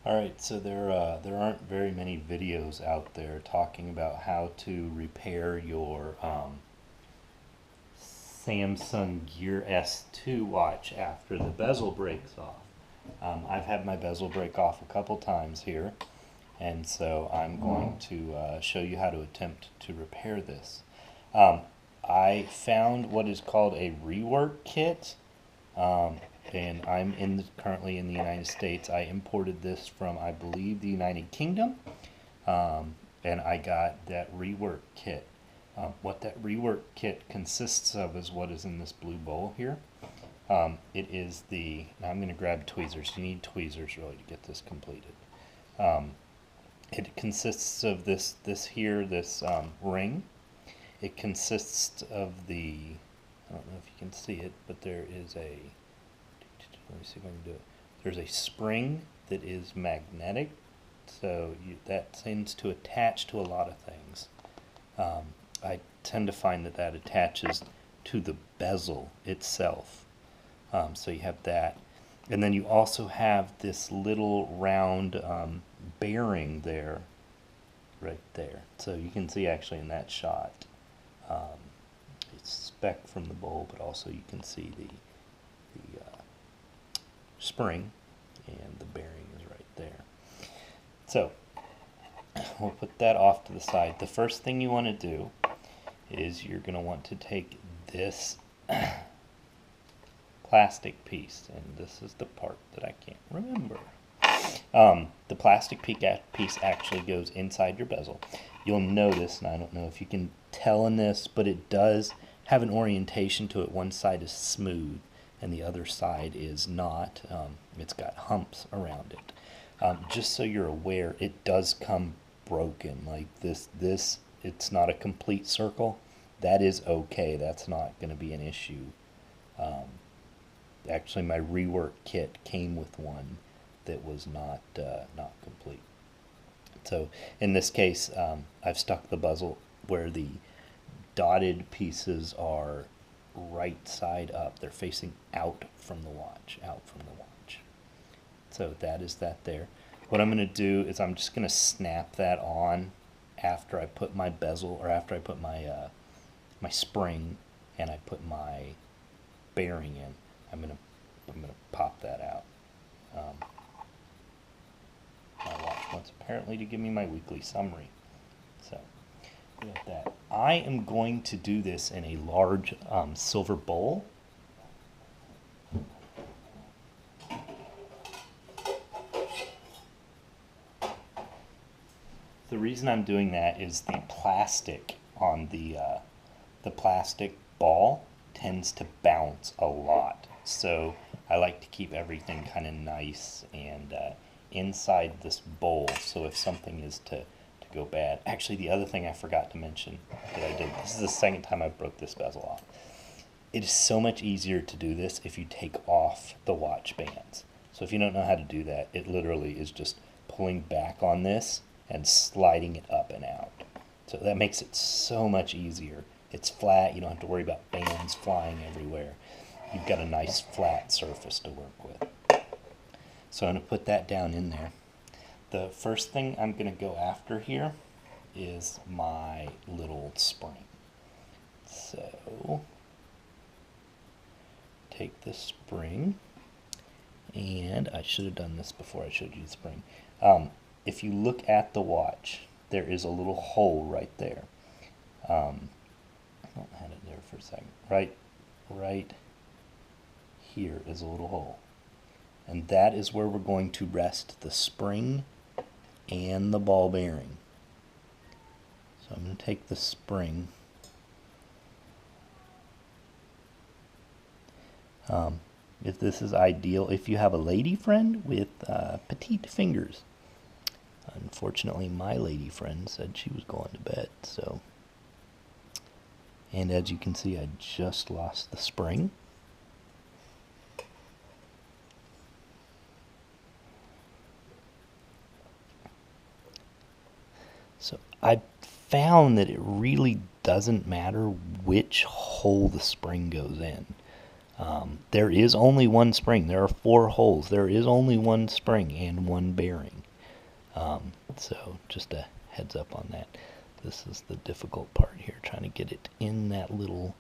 Alright, so there aren't very many videos out there talking about how to repair your Samsung Gear S2 watch after the bezel breaks off. I've had my bezel break off a couple times here, and so I'm going to show you how to attempt to repair this. Um, I found what is called a rework kit, um, and currently in the United States. I imported this from, I believe, the United Kingdom, and I got that rework kit. What that rework kit consists of is what is in this blue bowl here. It is now I'm going to grab tweezers. You need tweezers really to get this completed. It consists of this ring. It consists of I don't know if you can see it, but there is let me see if I can do it. There's a spring that is magnetic, so that tends to attach to a lot of things. I tend to find that attaches to the bezel itself. So you have that. And then you also have this little round bearing there, right there. So you can see actually in that shot, it's specked from the bowl, but also you can see the spring, and the bearing is right there. So we'll put that off to the side. The first thing you want to do is you're going to want to take this plastic piece, and this is the part that I can't remember. The plastic piece actually goes inside your bezel. You'll notice, and I don't know if you can tell in this, but it does have an orientation to it. One side is smooth and the other side is not. It's got humps around it. Just so you're aware, it does come broken like this. It's not a complete circle. That is okay. That's not going to be an issue. Actually, my rework kit came with one that was not complete. So in this case, I've stuck the bezel where the dotted pieces are right side up. They're facing out from the watch, So that is that there. What I'm going to do is I'm just going to snap that on after I put my bezel, or after I put my my spring and I put my bearing in. I'm gonna pop that out. My watch wants apparently to give me my weekly summary. So we got that. I am going to do this in a large silver bowl. The reason I'm doing that is the plastic on the plastic ball tends to bounce a lot. So I like to keep everything kind of nice and inside this bowl, so if something is to go bad. Actually, the other thing I forgot to mention that I did, this is the second time I broke this bezel off. It is so much easier to do this if you take off the watch bands. So if you don't know how to do that, it literally is just pulling back on this and sliding it up and out. So that makes it so much easier. It's flat, you don't have to worry about bands flying everywhere. You've got a nice flat surface to work with. So I'm going to put that down in there. The first thing I'm going to go after here is my little spring. So take this spring, and I should have done this before I showed you the spring. If you look at the watch, there is a little hole right there. I had it there for a second. Right here is a little hole. And that is where we're going to rest the spring and the ball bearing. So I'm going to take the spring. If this is ideal if you have a lady friend with petite fingers. Unfortunately, my lady friend said she was going to bed, so. And as you can see, I just lost the spring. So I found that it really doesn't matter which hole the spring goes in. There is only one spring. There are 4 holes. There is only one spring and one bearing. So just a heads up on that. This is the difficult part here, trying to get it in that little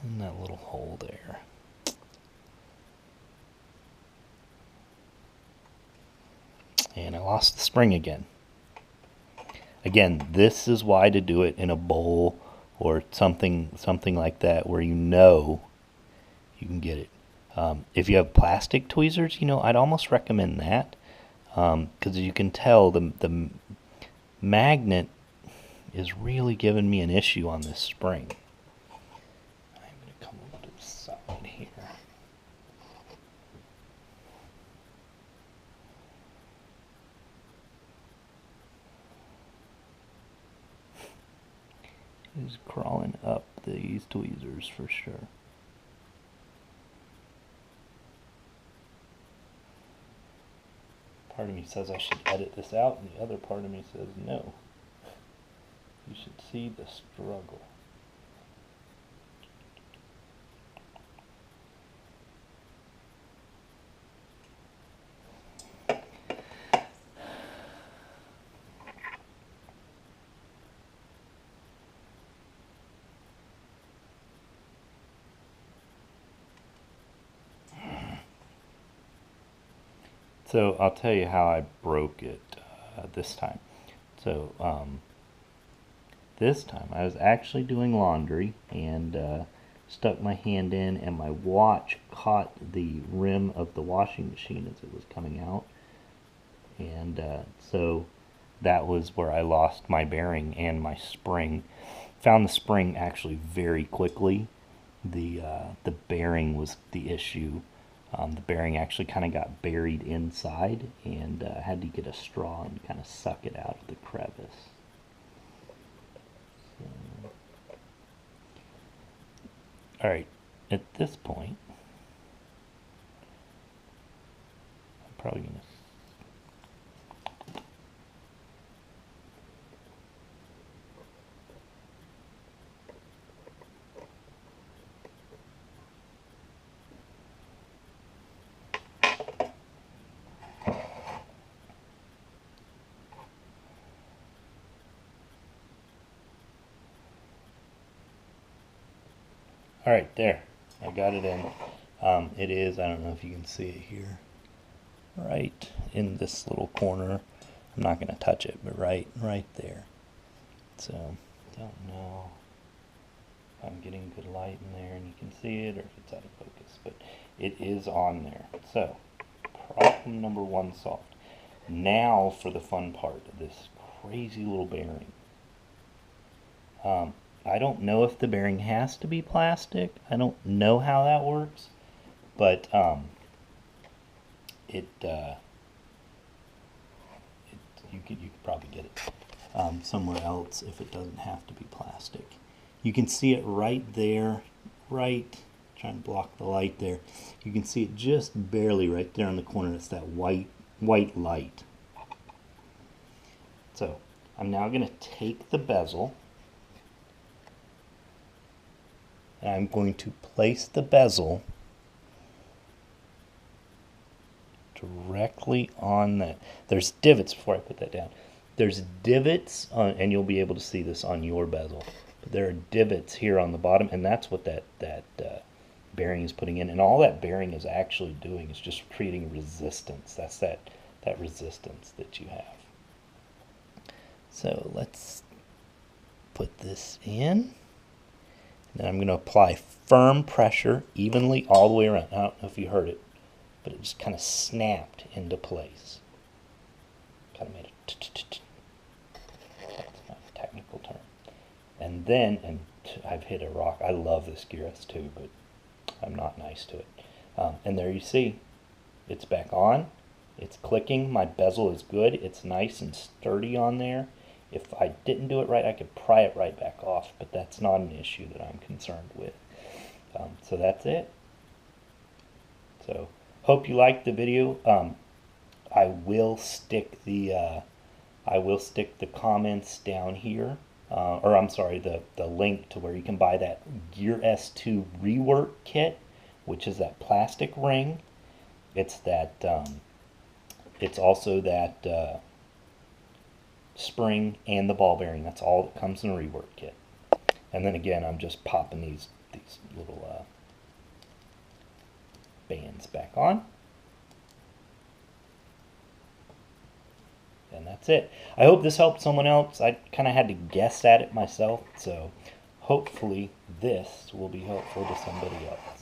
hole there. And I lost the spring again. Again, this is why to do it in a bowl or something like that where you know you can get it. If you have plastic tweezers, I'd almost recommend that, because you can tell the magnet is really giving me an issue on this spring. I'm going to come over to the side here. It's crawling up these tweezers for sure. Part of me says I should edit this out, and the other part of me says no. You should see the struggle. So I'll tell you how I broke it this time. So this time I was actually doing laundry and stuck my hand in, and my watch caught the rim of the washing machine as it was coming out, and so that was where I lost my bearing and my spring. Found the spring actually very quickly. The bearing was the issue. The bearing actually kind of got buried inside, and had to get a straw and kind of suck it out of the crevice. So, all right, at this point, I'm probably going to all right, there. I got it in. It is, I don't know if you can see it here, right in this little corner. I'm not going to touch it, but right there. So, don't know if I'm getting good light in there and you can see it, or if it's out of focus, but it is on there. So, problem number 1 solved. Now for the fun part of this crazy little bearing. I don't know if the bearing has to be plastic. I don't know how that works, but you could probably get it somewhere else if it doesn't have to be plastic. You can see it right there, trying to block the light there. You can see it just barely right there on the corner. It's that white light. So I'm now going to take the bezel, and I'm going to place the bezel directly on that. There's divots before I put that down. There's divots on, and you'll be able to see this on your bezel. But there are divots here on the bottom, and that's what that bearing is putting in. And all that bearing is actually doing is just creating resistance. That's that resistance that you have. So let's put this in. Then I'm going to apply firm pressure evenly all the way around. I don't know if you heard it, but it just kind of snapped into place. Kind of made a that's my technical term. And then, and I've hit a rock. I love this Gear S2, but I'm not nice to it. And there you see, it's back on. It's clicking. My bezel is good. It's nice and sturdy on there. If I didn't do it right, I could pry it right back off, but that's not an issue that I'm concerned with. So that's it. So hope you liked the video. I will stick the comments down here, or I'm sorry, the link to where you can buy that Gear S2 rework kit which is that plastic ring. It's that, it's also that spring and the ball bearing. That's all that comes in a rework kit. And then again, I'm just popping these little bands back on. And that's it. I hope this helped someone else. I kind of had to guess at it myself, so hopefully this will be helpful to somebody else.